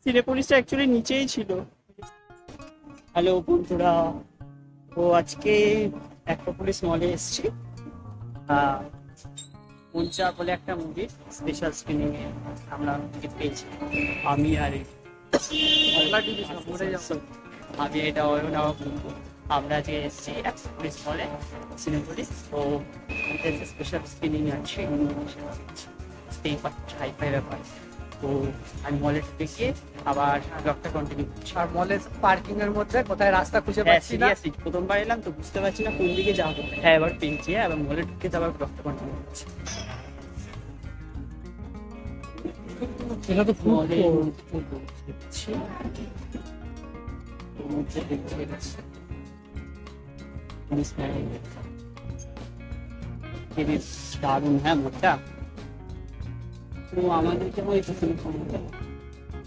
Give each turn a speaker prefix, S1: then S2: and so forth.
S1: সিনেপোলিসটা actually নিচেই ছিল। Hello বন্ধুরা, তো আজকে অ্যাক্রোপলিস মলে এসেছি। মঞ্চা বলে একটা মুভির স্পেশাল স্ক্রিনিং এ আমরা টিকিট পেয়েছি। আমি আর আমি এটা অয়ন আমার বন্ধু। আমরা আজকে এসেছি অ্যাক্রোপলিস মলে সিনেপোলিস। তো স্পেশাল স্ক্রিনিং আছে, বুঝতেই পারছি হাই-ফাই ব্যাপার। তো আমি মলে ঢুকে গিয়ে আবার ব্লগটা কন্টিনিউ করছি।
S2: আর মলের পার্কিং এর মধ্যে কোথায় রাস্তা খুঁজে
S1: হ্যাঁ
S2: পাচ্ছি না।
S1: সিরিয়াসলি প্রথমবার এলাম তো বুঝতে পারছি না কোন দিকে যাবো। হ্যাঁ এবার পেয়েছি, এবার মলে ঢুকে আবার ব্লগটা কন্টিনিউ করছি।
S2: এটা তো ফুড
S1: মলে
S2: কোর্ট।
S1: দেখছি এর মধ্যে দেখছি বেশ দারুণ। হ্যাঁ মোটা তো আমাদেরকে ওই